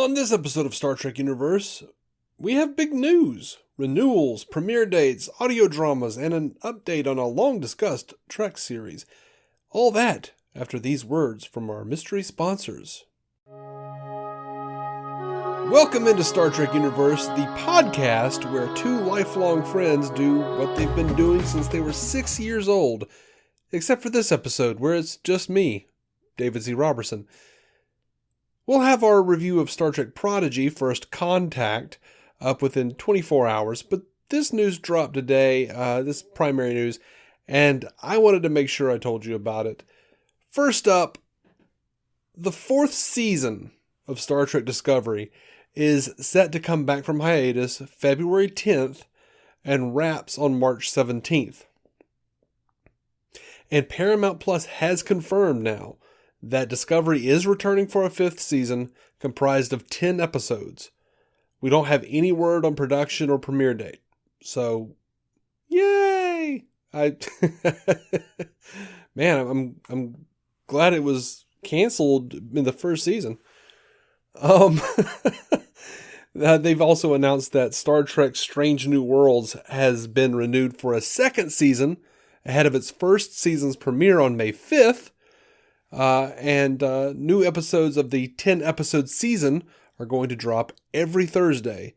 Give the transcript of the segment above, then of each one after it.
On this episode of Star Trek Universe, we have big news, renewals, premiere dates, audio dramas, and an update on a long-discussed Trek series. All that after these words from our mystery sponsors. Welcome into Star Trek Universe, the podcast where two lifelong friends do what they've been doing since they were 6 years old. Except for this episode, where it's just me, David Z. Robertson. We'll have our review of Star Trek Prodigy, First Contact, up within 24 hours, but this news dropped today, this primary news, and I wanted to make sure I told you about it. First up, the fourth season of Star Trek Discovery is set to come back from hiatus February 10th and wraps on March 17th. And Paramount Plus has confirmed now that Discovery is returning for a fifth season comprised of 10 episodes. We don't have any word on production or premiere date. So, yay! Man, I'm glad it was canceled in the first season. They've also announced that Star Trek Strange New Worlds has been renewed for a second season ahead of its first season's premiere on May 5th. And new episodes of the 10-episode season are going to drop every Thursday.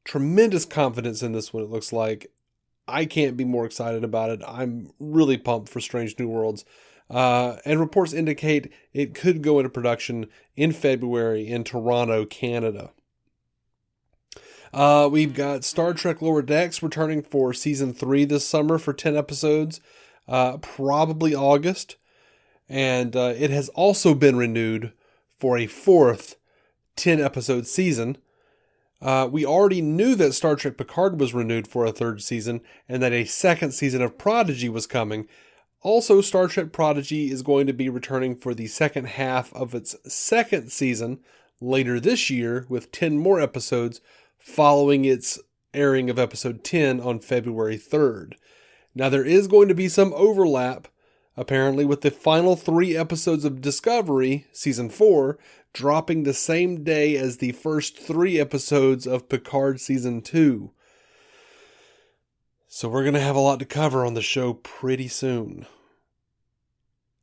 Tremendous confidence in this one, it looks like. I can't be more excited about it. I'm really pumped for Strange New Worlds. And reports indicate it could go into production in February in Toronto, Canada. We've got Star Trek Lower Decks returning for Season 3 this summer for 10 episodes, probably August. And it has also been renewed for a fourth 10-episode season. We already knew that Star Trek Picard was renewed for a third season and that a second season of Prodigy was coming. Also, Star Trek Prodigy is going to be returning for the second half of its second season later this year with 10 more episodes following its airing of episode 10 on February 3rd. Now, there is going to be some overlap apparently, with the final 3 episodes of Discovery, Season 4, dropping the same day as the first 3 episodes of Picard Season 2. So we're going to have a lot to cover on the show pretty soon.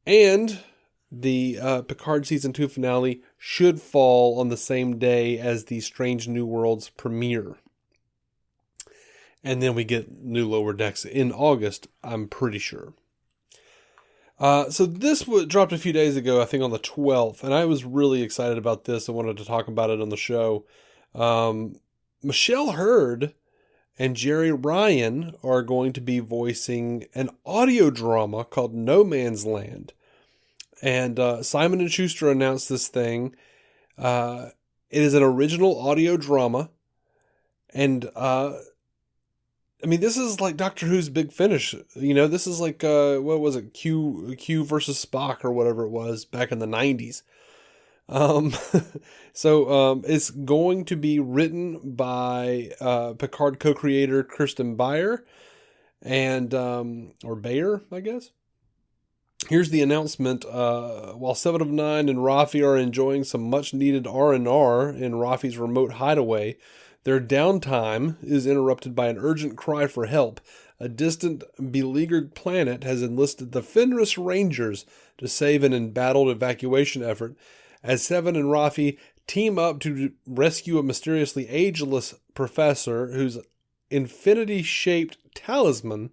And the Picard Season 2 finale should fall on the same day as the Strange New Worlds premiere. And then we get new Lower Decks in August, I'm pretty sure. So this dropped a few days ago, I think on the 12th, and I was really excited about this. I wanted to talk about it on the show. Michelle Hurd and Jeri Ryan are going to be voicing an audio drama called No Man's Land. And Simon & Schuster announced this thing. It is an original audio drama, and this is like Doctor Who's Big Finish. This is like, what was it? Q versus Spock or whatever it was back in the 90s. So it's going to be written by Picard co-creator Kirsten Beyer or Bayer, I guess. Here's the announcement. While 7 of 9 and Raffi are enjoying some much-needed R&R in Raffi's remote hideaway, their downtime is interrupted by an urgent cry for help. A distant, beleaguered planet has enlisted the Fenris Rangers to save an embattled evacuation effort. As Seven and Raffi team up to rescue a mysteriously ageless professor whose infinity-shaped talisman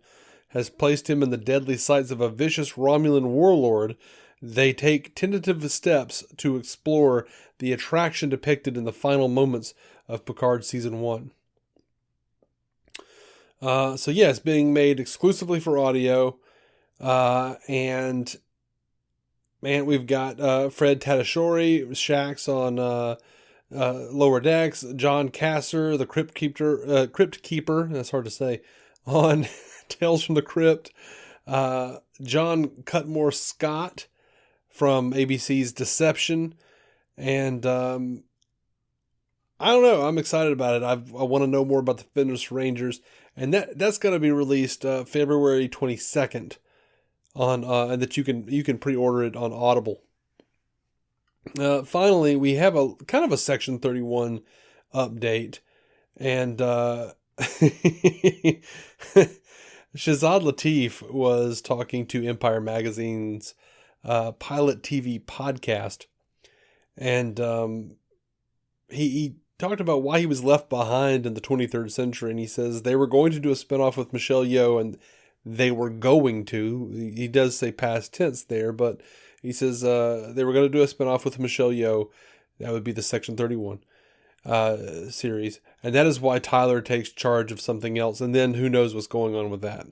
has placed him in the deadly sights of a vicious Romulan warlord, they take tentative steps to explore the attraction depicted in the final moments of Picard Season 1. So yes, being made exclusively for audio. And man, we've got Fred Tatasciore, Shax on Lower Decks, John Kasser, the Crypt Keeper, that's hard to say, on Tales from the Crypt, John Cutmore Scott from ABC's Deception, and I don't know. I'm excited about it. I want to know more about the Fenris Rangers, and that's going to be released February 22nd on, and that you can pre-order it on Audible. Finally, we have a kind of a Section 31 update, and Shazad Latif was talking to Empire Magazine's Pilot TV podcast, and he talked about why he was left behind in the 23rd century, and he says they were going to do a spinoff with Michelle Yeoh, and they were going to. He does say past tense there, but he says they were going to do a spinoff with Michelle Yeoh. That would be the Section 31 series, and that is why Tyler takes charge of something else, and then who knows what's going on with that.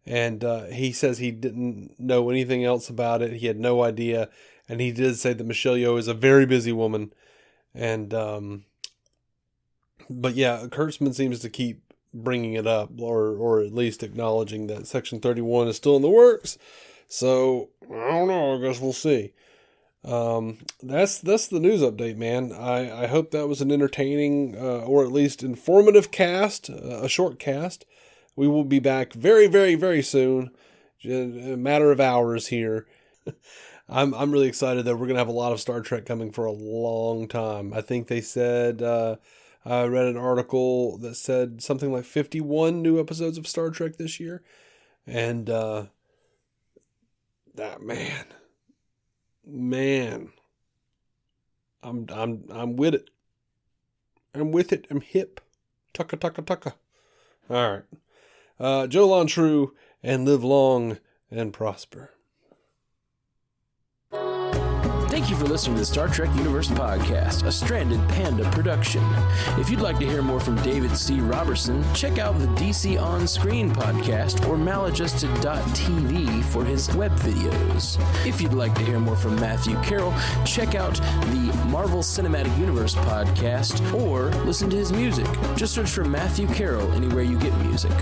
And he says he didn't know anything else about it. He had no idea, and he did say that Michelle Yeoh is a very busy woman, and but yeah, Kurtzman seems to keep bringing it up, or at least acknowledging that Section 31 is still in the works. So I don't know. I guess we'll see. That's the news update, man. I hope that was an entertaining or at least informative cast, a short cast. We will be back very, very, very soon. In a matter of hours here. I'm really excited that we're gonna have a lot of Star Trek coming for a long time. I think they said I read an article that said something like 51 new episodes of Star Trek this year, and that man, I'm with it. I'm with it. I'm hip. Tucka tucka tucka. All right, Joe Lontrue, and live long and prosper. Thank you for listening to the Star Trek Universe Podcast, a Stranded Panda production. If you'd like to hear more from David C. Robertson, check out the DC On Screen podcast or maladjusted.tv for his web videos. If you'd like to hear more from Matthew Carroll, check out the Marvel Cinematic Universe podcast or listen to his music. Just search for Matthew Carroll anywhere you get music.